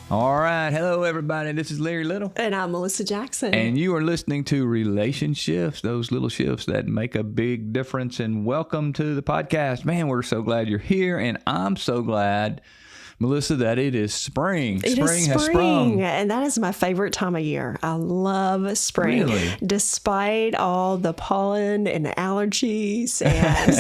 All right. Hello, everybody. This is Larry Little. And I'm Melissa Jackson. And you are listening to RelationShifts, those little shifts that make a big difference. And welcome to the podcast. Man, we're so glad you're here. And I'm so glad, Melissa, that it is spring. Spring has sprung. And that is my favorite time of year. I love spring. Really? Despite all the pollen and allergies and,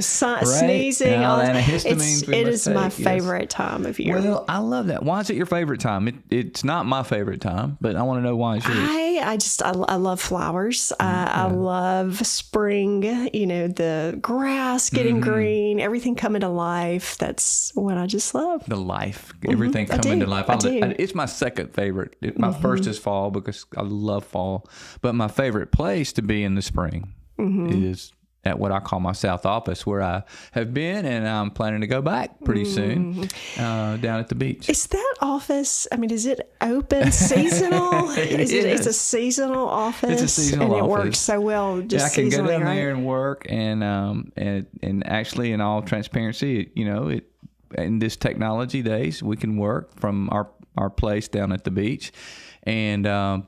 sneezing. And all the antihistamines it is my favorite time of year. Well, I love that. Why is it your favorite time? It's not my favorite time, but I want to know why it's yours. I love flowers. I love spring, the grass getting green, everything coming to life. That's what I just love. The life, everything coming to life. It's my second favorite. My first is fall because I love fall. But my favorite place to be in the spring is at what I call my South office, where I have been, and I'm planning to go back pretty soon down at the beach. Is that office, is it open seasonal? It's a seasonal office. It's a seasonal office. And it works so well just I can go down there right? and work, and actually, in all transparency, in this technology days, we can work from our place down at the beach. And a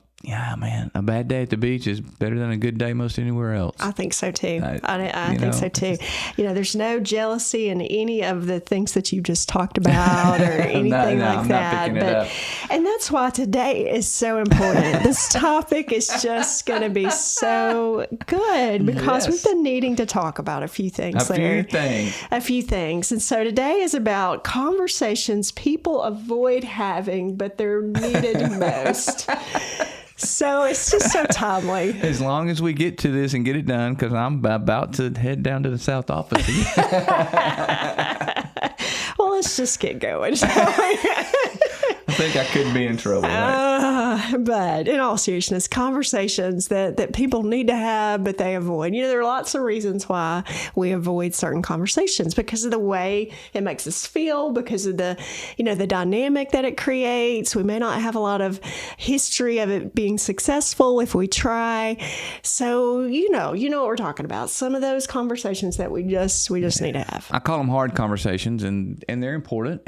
bad day at the beach is better than a good day most anywhere else. I think so too. I think so too. There's no jealousy in any of the things that you just talked about or anything like I'm that. Not picking it up. And that's why today is so important. This topic is just going to be so good because we've been needing to talk about a few things. A few things. And so today is about conversations people avoid having, but they're needed most. So it's just so timely. As long as we get to this and get it done, because I'm about to head down to the South office. Well, let's just get going. I think I could be in trouble. Right? But in all seriousness, conversations that people need to have, but they avoid. There are lots of reasons why we avoid certain conversations because of the way it makes us feel, because of the dynamic that it creates. We may not have a lot of history of it being successful if we try. So, you know what we're talking about. Some of those conversations that we just need to have. I call them hard conversations, and they're important.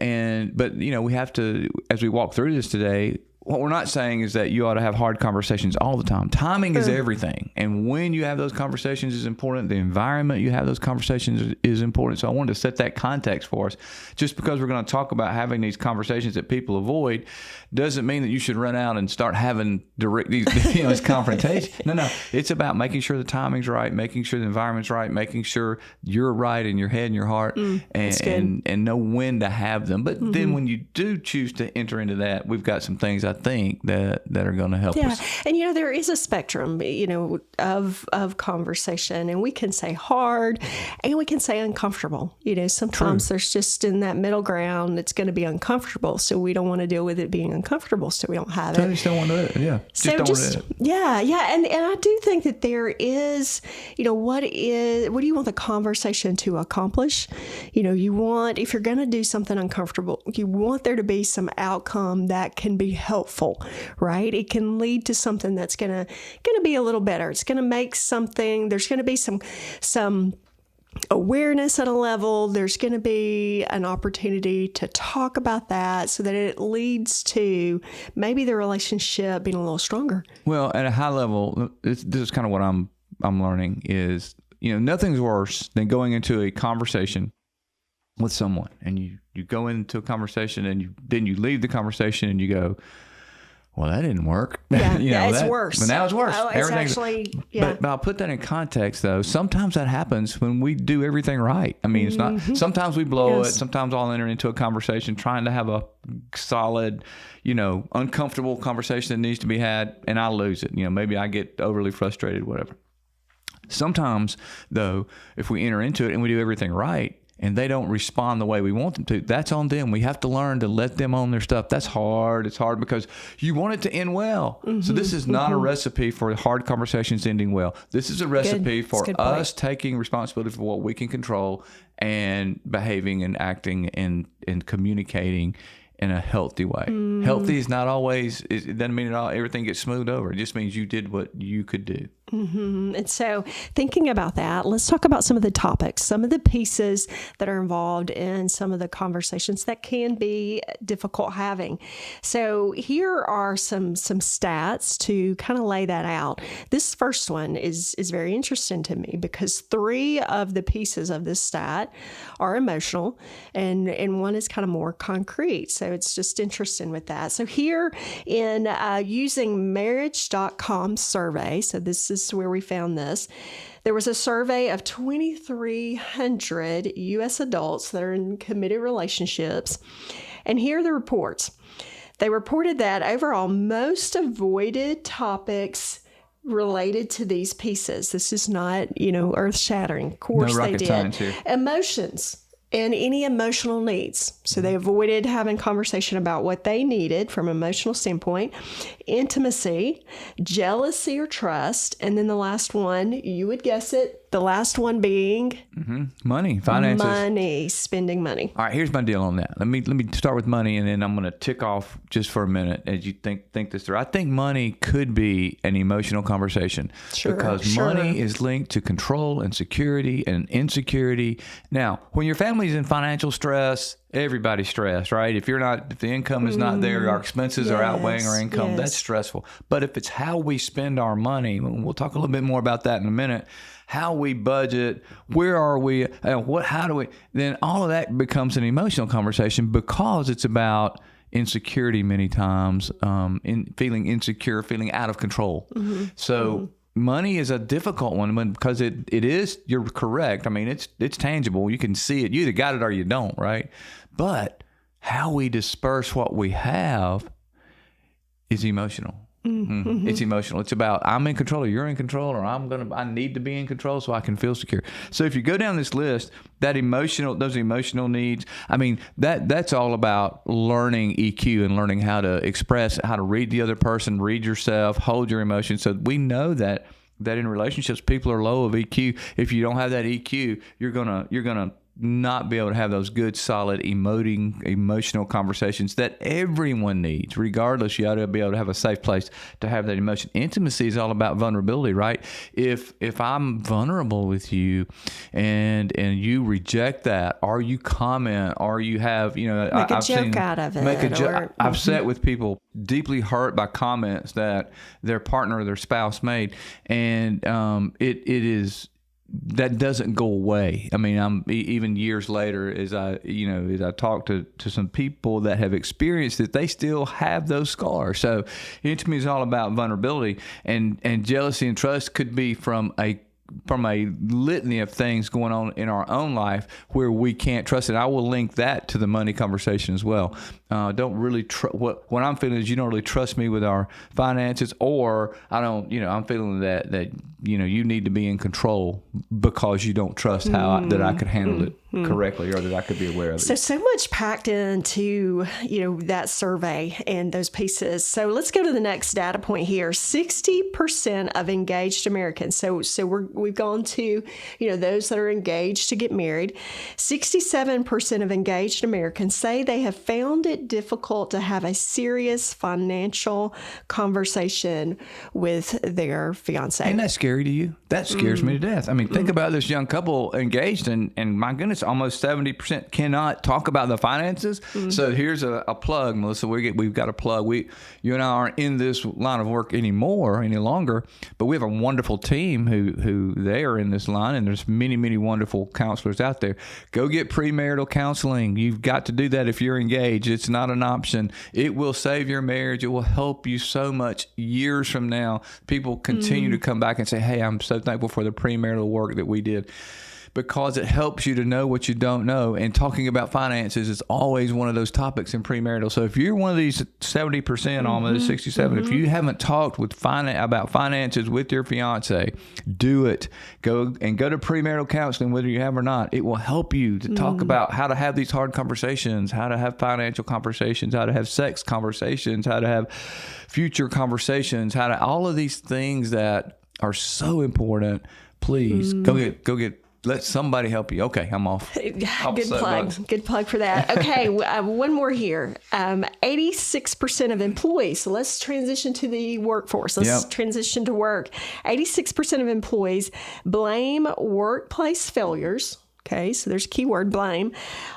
But we have to, as we walk through this today, what we're not saying is that you ought to have hard conversations all the time. Timing is everything. And when you have those conversations is important. The environment you have those conversations is important. So I wanted to set that context for us. Just because we're going to talk about having these conversations that people avoid doesn't mean that you should run out and start having this confrontation. No. It's about making sure the timing's right, making sure the environment's right, making sure you're right in your head and your heart, and know when to have them. But then when you do choose to enter into that, we've got some things I think that are going to help us. And there is a spectrum, of conversation, and we can say hard and we can say uncomfortable. Sometimes there's just in that middle ground, it's going to be uncomfortable. So we don't want to deal with it being uncomfortable. So we don't have it. Just don't want to do it. Yeah. And I do think that there is, what do you want the conversation to accomplish? You want, if you're going to do something uncomfortable, you want there to be some outcome that can be helpful, right? It can lead to something that's going to be a little better. It's going to make something, there's going to be some awareness at a level. There's going to be an opportunity to talk about that so that it leads to maybe the relationship being a little stronger. Well, at a high level, this is kind of what I'm learning is, nothing's worse than going into a conversation with someone and you go into a conversation and then you leave the conversation and you go, well, that didn't work. Yeah, it's worse. But now it's worse. Oh, it's actually, yeah. But I'll put that in context, though. Sometimes that happens when we do everything right. It's not. Sometimes we blow it. Sometimes I'll enter into a conversation trying to have a solid, uncomfortable conversation that needs to be had, and I lose it. Maybe I get overly frustrated, whatever. Sometimes, though, if we enter into it and we do everything right, and they don't respond the way we want them to, that's on them. We have to learn to let them own their stuff. That's hard. It's hard because you want it to end well. So this is not a recipe for hard conversations ending well. This is a recipe for us taking responsibility for what we can control and behaving and acting and communicating in a healthy way. Healthy is not always, it doesn't mean everything gets smoothed over. It just means you did what you could do. And so thinking about that, let's talk about some of the topics, some of the pieces that are involved in some of the conversations that can be difficult having. So here are some stats to kind of lay that out. This first one is very interesting to me because 3 of the pieces of this stat are emotional and one is kind of more concrete. So it's just interesting with that. So here in using marriage.com survey, so this is where we found this. There was a survey of 2,300 U.S. adults that are in committed relationships. And here are the reports. They reported that overall, most avoided topics related to these pieces. This is not, earth shattering. Of course, no rocket they science did. here. Emotions. And any emotional needs. So they avoided having conversation about what they needed from an emotional standpoint, intimacy, jealousy or trust, and then the last one, you would guess it, the last one being money, finances. Money, spending money. All right, here's my deal on that. Let me start with money, and then I'm going to tick off just for a minute as you think this through. I think money could be an emotional conversation because money is linked to control and security and insecurity. Now, when your family's in financial stress, everybody's stressed, right? If the income is not there, our expenses are outweighing our income, that's stressful. But if it's how we spend our money, we'll talk a little bit more about that in a minute, how we budget, where are we, how do we, then all of that becomes an emotional conversation because it's about insecurity many times, in feeling insecure, feeling out of control. So money is a difficult one because it is, you're correct. I mean, it's tangible. You can see it. You either got it or you don't, right? But how we disperse what we have is emotional. It's emotional. It's about I'm in control or you're in control or I need to be in control so I can feel secure. So if you go down this list, those emotional needs, I mean, that's all about learning EQ and learning how to express, how to read the other person, read yourself, hold your emotions. So we know that in relationships, people are low of EQ. If you don't have that EQ, you're gonna not be able to have those good, solid, emotional conversations that everyone needs. Regardless, you ought to be able to have a safe place to have that emotion. Intimacy is all about vulnerability, right? If I'm vulnerable with you and you reject that, or you comment, or you have, I've joke out of it. Make a joke. I've sat with people deeply hurt by comments that their partner or their spouse made, and it is. That doesn't go away. I mean, I'm even years later, as I talk to some people that have experienced it, they still have those scars. So intimacy is all about vulnerability, and jealousy and trust could be from a litany of things going on in our own life where we can't trust it. I will link that to the money conversation as well. Don't really what I'm feeling is you don't really trust me with our finances, or I don't, I'm feeling that you need to be in control because you don't trust that I could handle it correctly or that I could be aware of it. So much packed into, that survey and those pieces. So let's go to the next data point here. 60% of engaged Americans. So we've gone to, those that are engaged to get married. 67% of engaged Americans say they have found it difficult to have a serious financial conversation with their fiance. Ain't that scary to you? That scares me to death. I mean, think about this young couple engaged, and my goodness, almost 70% cannot talk about the finances. So here's a plug, Melissa. We've got a plug. You and I aren't in this line of work any longer, but we have a wonderful team who they are in this line, and there's many, many wonderful counselors out there. Go get premarital counseling. You've got to do that if you're engaged. It's not an option. It will save your marriage. It will help you so much years from now. People continue to come back and say, hey, I'm so thankful for the premarital work that we did, because it helps you to know what you don't know. And talking about finances is always one of those topics in premarital. So if you're one of these 70%, almost 67, if you haven't talked about finances with your fiance, do it. Go to premarital counseling, whether you have or not. It will help you to talk about how to have these hard conversations, how to have financial conversations, how to have sex conversations, how to have future conversations, all of these things that are so important. Please go get let somebody help you. Okay, I'm off. Good plug. Good plug for that. Okay, one more here. 86% of employees. So let's transition to the workforce. Let's transition to work. 86% of employees blame workplace failures. Okay, so there's a key word, blame,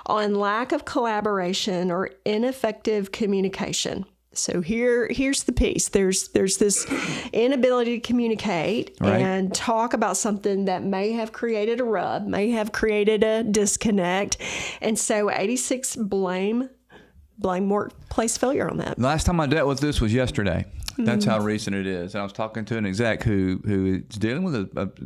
on lack of collaboration or ineffective communication. So here's the piece. There's this inability to communicate and talk about something that may have created a rub, may have created a disconnect. And so 86 blame workplace failure on that. The last time I dealt with this was yesterday. That's how recent it is. And I was talking to an exec who is dealing with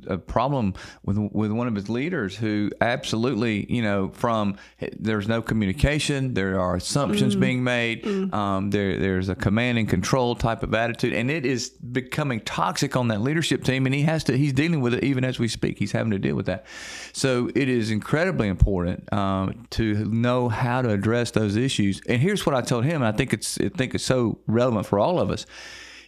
a problem with one of his leaders who absolutely, from there's no communication, there are assumptions being made, there's a command and control type of attitude, and it is becoming toxic on that leadership team, and he's dealing with it even as we speak. He's having to deal with that. So it is incredibly important to know how to address those issues. And here's what I told him, and I think it's so relevant for all of us.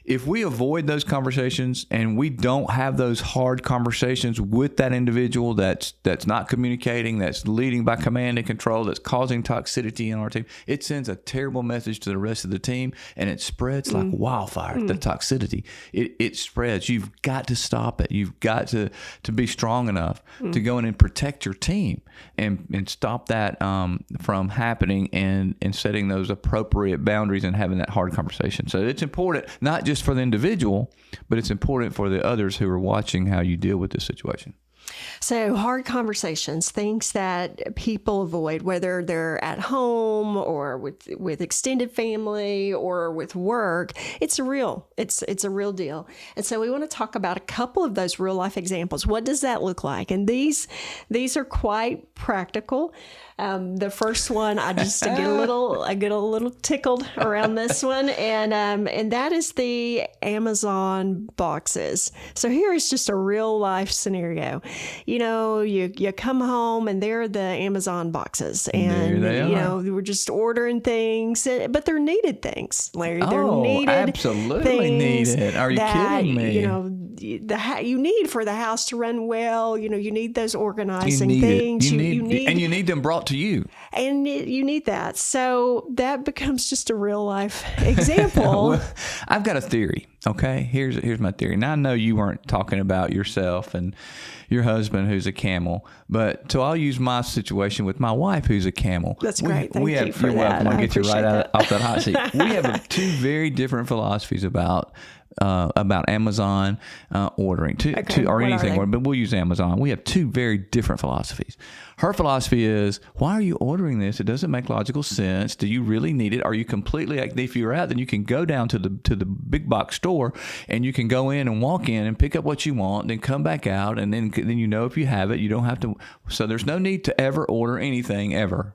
If we avoid those conversations and we don't have those hard conversations with that individual that's not communicating, that's leading by command and control, that's causing toxicity in our team, it sends a terrible message to the rest of the team, and it spreads like wildfire. The toxicity, it spreads. You've got to stop it. You've got to be strong enough to go in and protect your team and stop that from happening and setting those appropriate boundaries and having that hard conversation. So it's important, not just for the individual, but it's important for the others who are watching how you deal with this situation. So hard conversations, things that people avoid, whether they're at home or with extended family or with work, it's a real deal. And so we want to talk about a couple of those real life examples. What does that look like? And these are quite practical. The first one, I get a little tickled around this one, and that is the Amazon boxes. So here is just a real life scenario. You come home and there are the Amazon boxes, and we're just ordering things, but they're needed things, Larry. They're needed, absolutely needed. Are you kidding me? You need for the house to run well. You need those organizing things. You need them brought to you. And you need that. So that becomes just a real life example. Well, I've got a theory. Okay, here's my theory. Now I know you weren't talking about yourself and your husband who's a camel, so I'll use my situation with my wife who's a camel. That's great. Thank you for you're that. welcome. I'll get you right off that hot seat. We have two very different philosophies about Amazon ordering, or anything, but we'll use Amazon. We have two very different philosophies. Her philosophy is, why are you ordering this? It doesn't make logical sense. Do you really need it? Are you completely, if you're out, then you can go down to the big box store and you can go in and walk in and pick up what you want, then come back out, and then if you have it, you don't have to. So there's no need to ever order anything ever.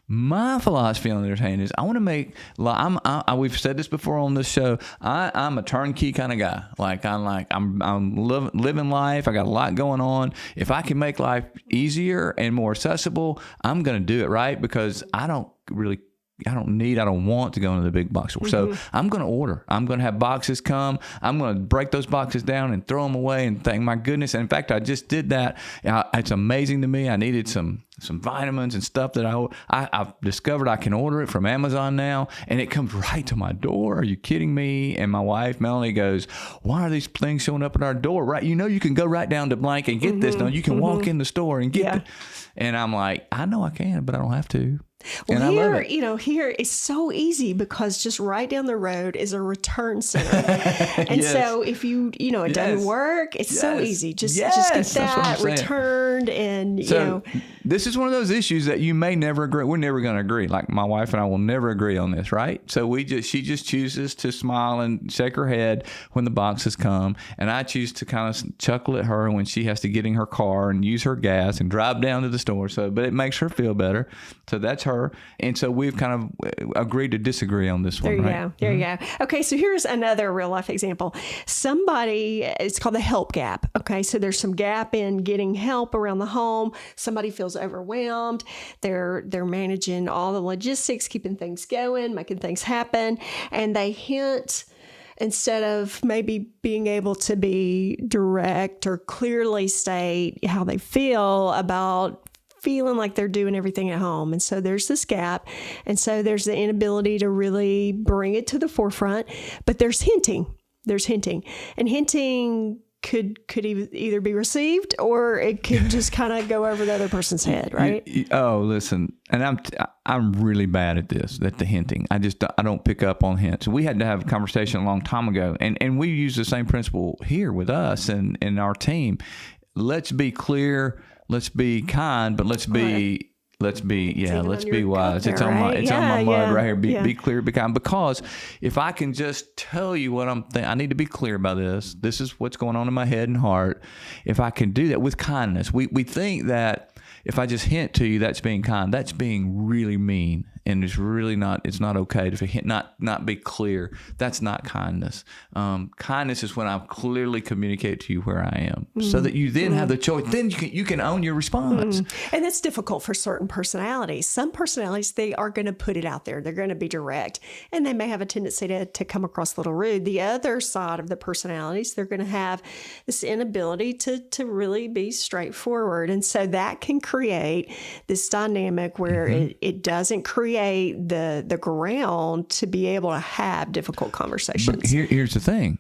My philosophy, on the other hand, is I want to make. We've said this before on this show. I'm a turnkey kind of guy. I'm living life. I got a lot going on. If I can make life easier and more accessible, I'm going to do it, right? Because I don't want to go into the big box store. So I'm going to order. I'm going to have boxes come. I'm going to break those boxes down and throw them away and thank my goodness. And in fact, I just did that. It's amazing to me. I needed some vitamins and stuff that I've discovered I can order it from Amazon now, and it comes right to my door. Are you kidding me? And my wife, Melanie, goes, why are these things showing up at our door? Right? You can go right down to blank and get this done. You can walk in the store and get it. And I'm like, I know I can, but I don't have to. Well, here it's so easy because just right down the road is a return center. And so if it doesn't work, it's so easy. Just get that returned. And, this is one of those issues that you may never agree. We're never going to agree. Like my wife and I will never agree on this, right? So she just chooses to smile and shake her head when the boxes come. And I choose to kind of chuckle at her when she has to get in her car and use her gas and drive down to the store. But it makes her feel better. So that's her. And so we've kind of agreed to disagree on this one, right? There you go. Okay, so here's another real life example. It's called the help gap. Okay, so there's some gap in getting help around the home. Somebody feels overwhelmed. They're managing all the logistics, keeping things going, making things happen, and they hint instead of maybe being able to be direct or clearly state how they feel about feeling like they're doing everything at home. And so there's this gap. And so there's the inability to really bring it to the forefront, but there's hinting. And hinting could either be received or it could just kind of go over the other person's head, right? Oh, listen, and I'm really bad at this, at the hinting. I don't pick up on hints. We had to have a conversation a long time ago, and we use the same principle here with us and our team. Let's be clear, let's be kind, but let's be let's be wise. It's on my mud right here. Be clear, be kind. Because if I can just tell you what I need to be clear about this. This is what's going on in my head and heart. If I can do that with kindness, we think that if I just hint to you, that's being kind. That's being really mean. And it's really not. It's not okay to not be clear. That's not kindness. Kindness is when I clearly communicate to you where I am, so that you then have the choice. Then you can own your response. And that's difficult for certain personalities. Some personalities, they are going to put it out there. They're going to be direct, and they may have a tendency to come across a little rude. The other side of the personalities, they're going to have this inability to really be straightforward, and so that can create this dynamic where it doesn't create the ground to be able to have difficult conversations. But here's the thing.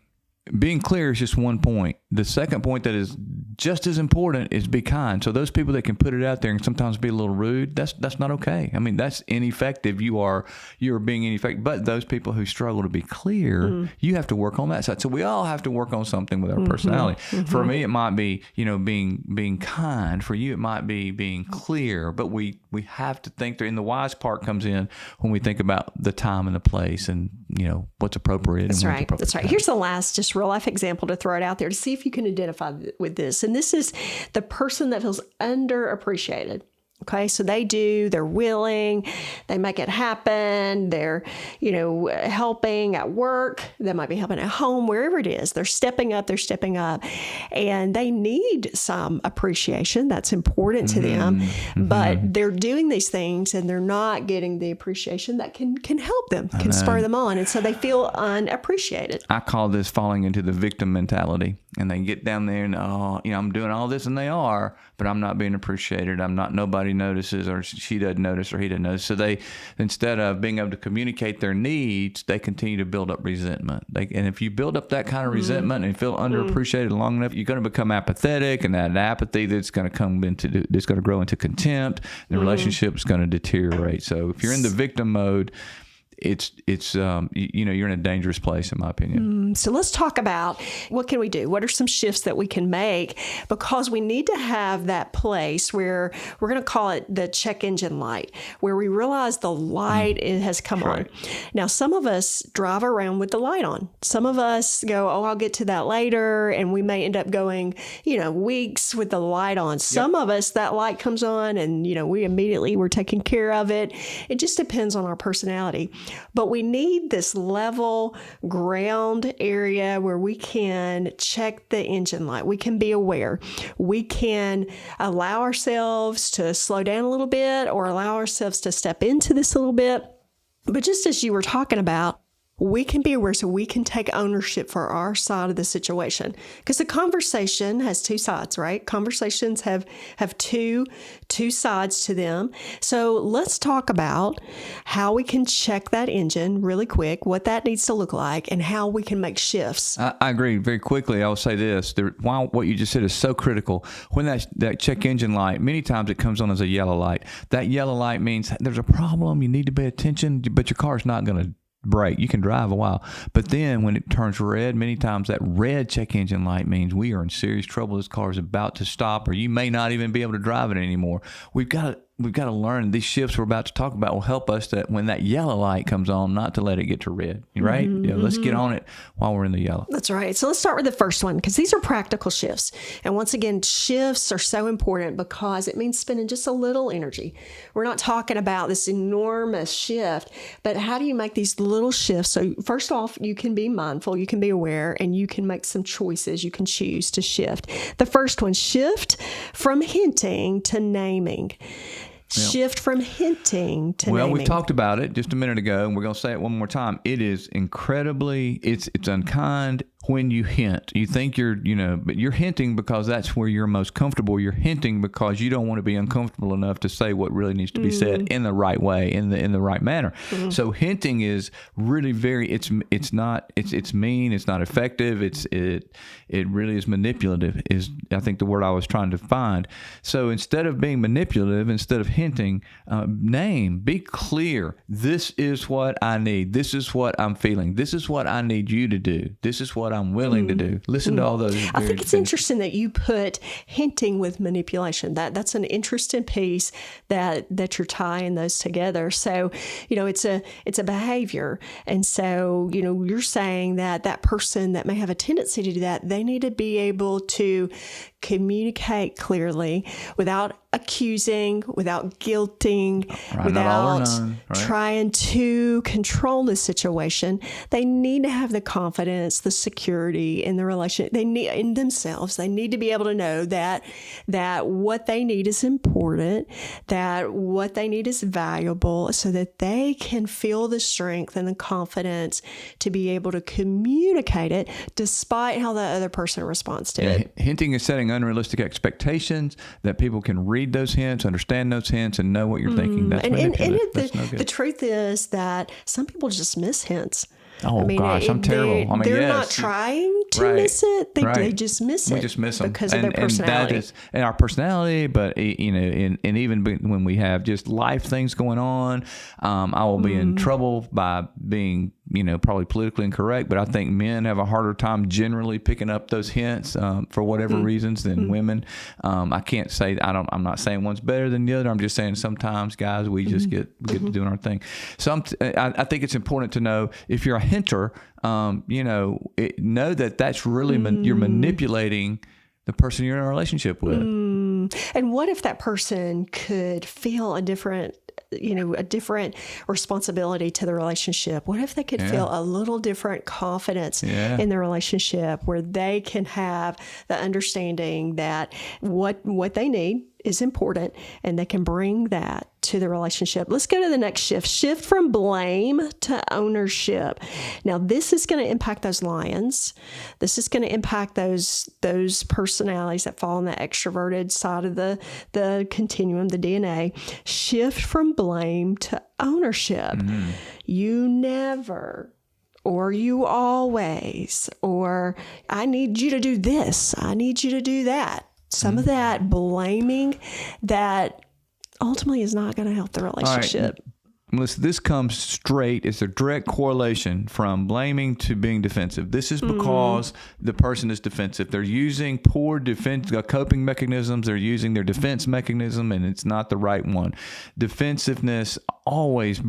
Being clear is just one point. The second point that is just as important is be kind. So those people that can put it out there and sometimes be a little rude, that's not okay. I mean, that's ineffective. You are being ineffective. But those people who struggle to be clear, you have to work on that side. So we all have to work on something with our personality. For me, it might be, being kind. For you, it might be being clear. But we have to think there. And the wise part comes in when we think about the time and the place and, what's appropriate. That's and right. That's right. Here's the last just real life example to throw it out there to see if you can identify with this. And this is the person that feels underappreciated. Okay, so they're willing, they make it happen, they're, helping at work, they might be helping at home, wherever it is, they're stepping up, and they need some appreciation. That's important to them, but they're doing these things and they're not getting the appreciation that can help them, can spur them on, and so they feel unappreciated. I call this falling into the victim mentality, and they get down there and, I'm doing all this, and they are, but I'm not being appreciated. Nobody notices, or she doesn't notice, or he doesn't notice. So they, instead of being able to communicate their needs, they continue to build up resentment. And if you build up that kind of resentment and feel underappreciated long enough, you're going to become apathetic, and that apathy that's going to grow into contempt. And the relationship is going to deteriorate. So if you're in the victim mode, it's you're in a dangerous place, in my opinion. So let's talk about what can we do? What are some shifts that we can make? Because we need to have that place where we're going to call it the check engine light, where we realize the light has come on. Now, some of us drive around with the light on. Some of us go, I'll get to that later. And we may end up going, weeks with the light on. Some of us, that light comes on and, we're taking care of it. It just depends on our personality. But we need this level ground area where we can check the engine light. We can be aware. We can allow ourselves to slow down a little bit or allow ourselves to step into this a little bit. But just as you were talking about, we can be aware so we can take ownership for our side of the situation. Because the conversation has two sides, right? Conversations have two sides to them. So let's talk about how we can check that engine really quick, what that needs to look like, and how we can make shifts. I agree. Very quickly, I'll say this. While what you just said is so critical, when that check engine light, many times it comes on as a yellow light. That yellow light means there's a problem, you need to pay attention, but your car's not going to brake. You can drive a while. But then when it turns red, many times that red check engine light means we are in serious trouble. This car is about to stop, or you may not even be able to drive it anymore. We've got to learn these shifts we're about to talk about will help us that when that yellow light comes on, not to let it get to red, right? Let's get on it while we're in the yellow. That's right. So let's start with the first one, because these are practical shifts. And once again, shifts are so important because it means spending just a little energy. We're not talking about this enormous shift, but how do you make these little shifts? So first off, you can be mindful, you can be aware, and you can make some choices. You can choose to shift. The first one, shift from hinting to naming. Shift from hinting to well, naming. we talked about it just a minute ago, and we're going to say it one more time. It is incredibly, it's unkind when you hint. You think but you're hinting because that's where you're most comfortable. You're hinting because you don't want to be uncomfortable enough to say what really needs to be said in the right way, in the right manner. So hinting is really it's mean, it's not effective. It really is manipulative, is I think the word I was trying to find. So instead of being manipulative, instead of hinting, name, be clear. This is what I need. This is what I'm feeling. This is what I need you to do. This is what I'm willing to do. Listen to all those. I think it's interesting that you put hinting with manipulation. That's an interesting piece that you're tying those together. So, it's a behavior. And so, you're saying that person that may have a tendency to do that, they need to be able to communicate clearly without accusing, without guilting, without trying to control the situation. They need to have the confidence, the security in the relationship. They need in themselves. They need to be able to know that what they need is important, that what they need is valuable, so that they can feel the strength and the confidence to be able to communicate it despite how the other person responds to it. Hinting is setting unrealistic expectations that people can read those hints, understand those hints, and know what you're thinking. That's manipulative. That's no good. The truth is that some people just miss hints. Oh, gosh, I'm terrible. They're not trying to miss it. They just miss it. We just miss them because of their personality. And our personality, but, and even when we have just life things going on, I will be in trouble by being, probably politically incorrect, but I think men have a harder time generally picking up those hints for whatever reasons than women. I can't say, I'm not saying one's better than the other. I'm just saying sometimes, guys, we just get to doing our thing. So I think it's important to know if you're a hinter, know that that's really you're manipulating the person you're in a relationship with. And what if that person could feel a different responsibility to the relationship? What if they could feel a little different confidence in the relationship, where they can have the understanding that what they need is important, and they can bring that to the relationship. Let's go to the next shift from blame to ownership. Now, this is going to impact those lions. This is going to impact those personalities that fall on the extroverted side of the continuum, the DNA. Shift from blame to ownership. You never, or you always, or I need you to do this, I need you to do that. Some of that blaming that ultimately is not going to help the relationship. Right. Melissa, this comes straight. It's a direct correlation from blaming to being defensive. This is because the person is defensive. They're using poor coping mechanisms. They're using their defense mechanism, and it's not the right one. Defensiveness always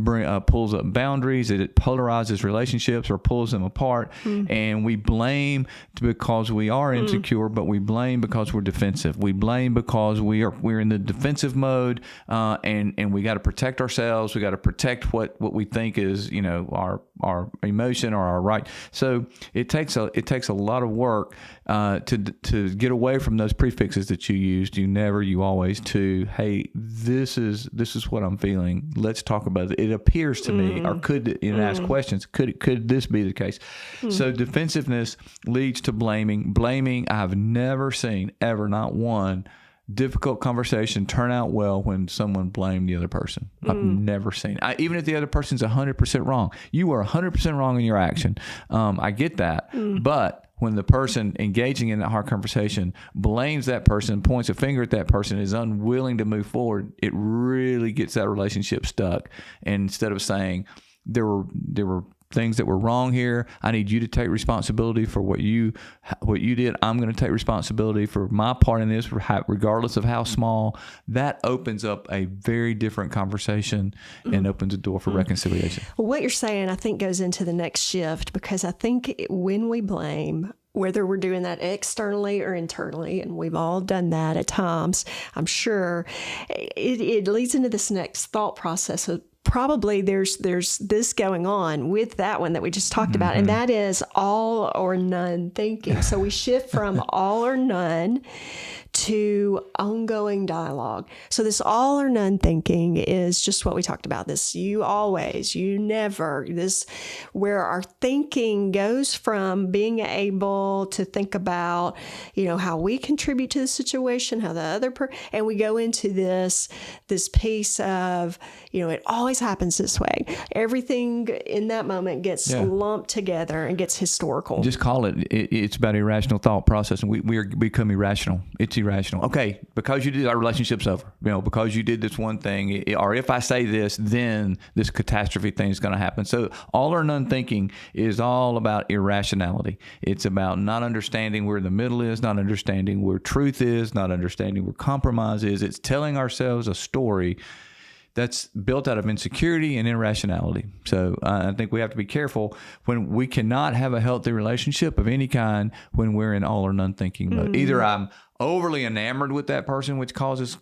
pulls up boundaries. It polarizes relationships or pulls them apart. And we blame because we are insecure, but we blame because we're defensive. We blame because we're in the defensive mode, and we got to protect ourselves. We got to protect what we think is our emotion or our right. So it takes a lot of work to get away from those prefixes that you used. You never, you always. To hey, this is what I'm feeling. Let's talk about it. It appears to me, or could ask questions. Could this be the case? So defensiveness leads to blaming. Blaming, I have never seen ever, not one difficult conversation turn out well when someone blamed the other person. I've never seen it. Even if the other person's 100% wrong. You are 100% wrong in your action. I get that. But when the person engaging in that hard conversation blames that person, points a finger at that person, is unwilling to move forward, it really gets that relationship stuck. And instead of saying, there were things that were wrong here. I need you to take responsibility for what you did. I'm going to take responsibility for my part in this, regardless of how small. That opens up a very different conversation and opens a door for reconciliation. Well, what you're saying, I think, goes into the next shift, because I think when we blame, whether we're doing that externally or internally, and we've all done that at times, I'm sure, it leads into this next thought process of probably there's this going on with that one that we just talked about, and that is all or none thinking. So we shift from all or none to ongoing dialogue. So this all or none thinking is just what we talked about. This you always, you never, this where our thinking goes from being able to think about, how we contribute to the situation, how the other and we go into this piece of, it always happens this way. Everything in that moment gets lumped together and gets historical. Just call it. It's about irrational thought process, and we become irrational. It's irrational. Okay, because you did, our relationship's over. Because you did this one thing, or if I say this, then this catastrophe thing is going to happen. So all or none thinking is all about irrationality. It's about not understanding where the middle is, not understanding where truth is, not understanding where compromise is. It's telling ourselves a story that's built out of insecurity and irrationality. So I think we have to be careful when we cannot have a healthy relationship of any kind when we're in all or none thinking mode. Either I'm overly enamored with that person, which causes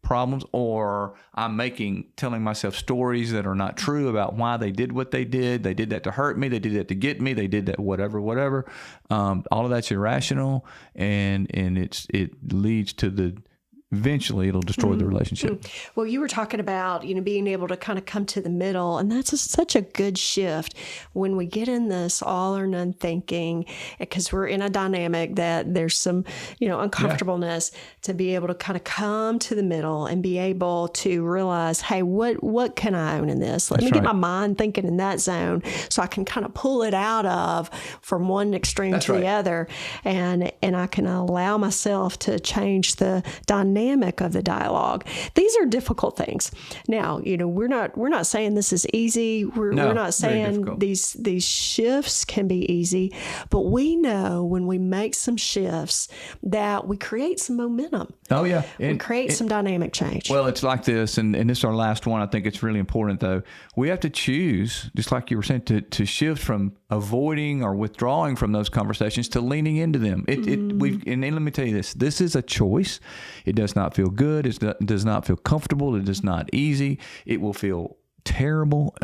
problems, or I'm telling myself stories that are not true about why they did what they did. They did that to hurt me. They did that to get me. They did that whatever. All of that's irrational, and it leads to eventually it'll destroy the relationship. Well, you were talking about, being able to kind of come to the middle, and that's such a good shift when we get in this all or none thinking, because we're in a dynamic that there's some, uncomfortableness, to be able to kind of come to the middle and be able to realize, hey, what can I own in this? Let me get my mind thinking in that zone so I can kind of pull it out of from one extreme to the other, and I can allow myself to change the dynamic of the dialogue. These are difficult things. Now, we're not saying this is easy. We're not saying these shifts can be easy, but we know when we make some shifts that we create some momentum. Oh yeah, we create some dynamic change. Well, it's like this, and this is our last one. I think it's really important though. We have to choose, just like you were saying, to shift from avoiding or withdrawing from those conversations to leaning into them. And let me tell you this: this is a choice. It does not feel good. It does not feel comfortable. It is not easy. It will feel terrible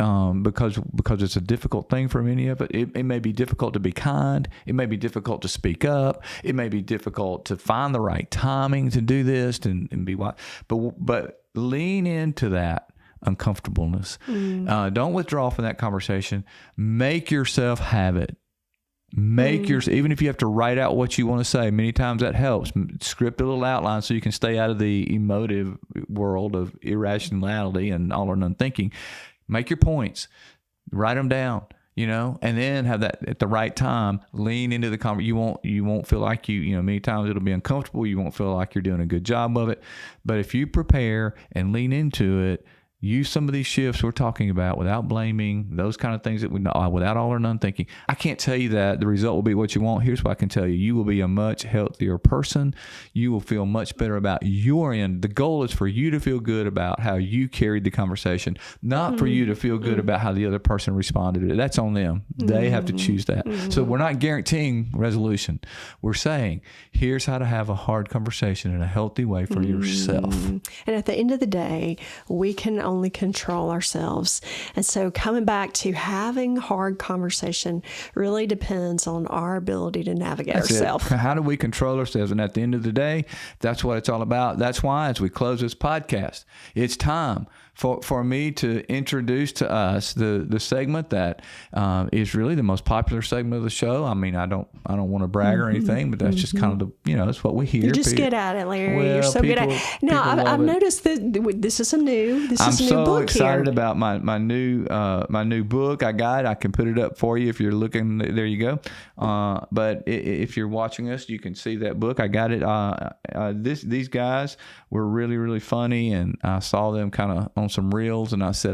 because it's a difficult thing for many of it. It may be difficult to be kind. It may be difficult to speak up. It may be difficult to find the right timing to do this and be wise. But lean into that uncomfortableness. Don't withdraw from that conversation. Make yourself have it. Even if you have to write out what you want to say, many times that helps. Script a little outline so you can stay out of the emotive world of irrationality and all or none thinking. Make your points, write them down, and then have that at the right time. Lean into the conversation. You won't feel like many times it'll be uncomfortable. You won't feel like you're doing a good job of it. But if you prepare and lean into it, use some of these shifts we're talking about without blaming, those kind of things that we know, without all or none thinking. I can't tell you that the result will be what you want. Here's what I can tell you. You will be a much healthier person. You will feel much better about your end. The goal is for you to feel good about how you carried the conversation, not for you to feel good about how the other person responded to it. That's on them. They have to choose that. So we're not guaranteeing resolution. We're saying, here's how to have a hard conversation in a healthy way for yourself. And at the end of the day, we can only control ourselves. And so coming back to having hard conversation really depends on our ability to navigate ourselves. How do we control ourselves? And at the end of the day, that's what it's all about. That's why as we close this podcast, it's time for me to introduce to us the segment that is really the most popular segment of the show. I mean, I don't want to brag or anything, but that's just kind of that's what we hear. You just get at it, Larry. Well, you're so good at it. Now, I've noticed that this is a new book here. I'm so excited about my new book. I can put it up for you if you're looking. There you go. But if you're watching us, you can see that book. I got it. These guys were really, really funny, and I saw them kind of on some reels, and I said,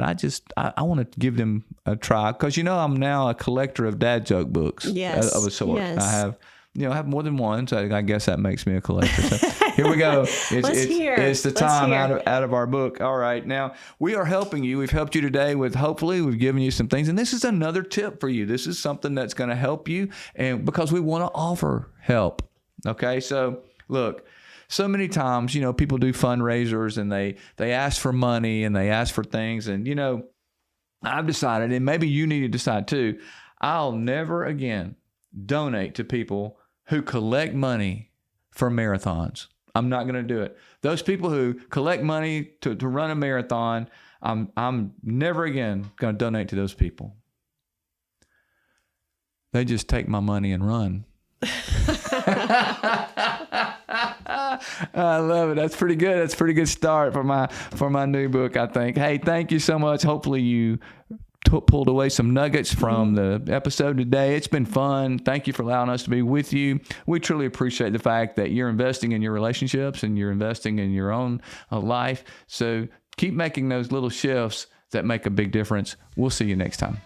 I want to give them a try, because I'm now a collector of dad joke books of a sort. Yes. I have more than one, so I guess that makes me a collector. So here we go. It's the time out of our book. All right, now we are helping you. We've helped you today with, hopefully we've given you some things, and this is another tip for you. This is something that's going to help you, and because we want to offer help. Okay, so look. So many times, people do fundraisers and they ask for money and they ask for things. And, I've decided, and maybe you need to decide too, I'll never again donate to people who collect money for marathons. I'm not going to do it. Those people who collect money to run a marathon, I'm never again going to donate to those people. They just take my money and run. I love it. That's pretty good. That's a pretty good start for my new book, I think. Hey, thank you so much. Hopefully you pulled away some nuggets from the episode today. It's been fun. Thank you for allowing us to be with you. We truly appreciate the fact that you're investing in your relationships and you're investing in your own life. So keep making those little shifts that make a big difference. We'll see you next time.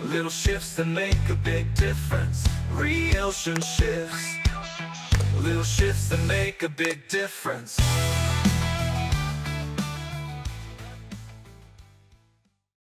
Little shifts that make a big difference. RelationShifts. Little shifts that make a big difference.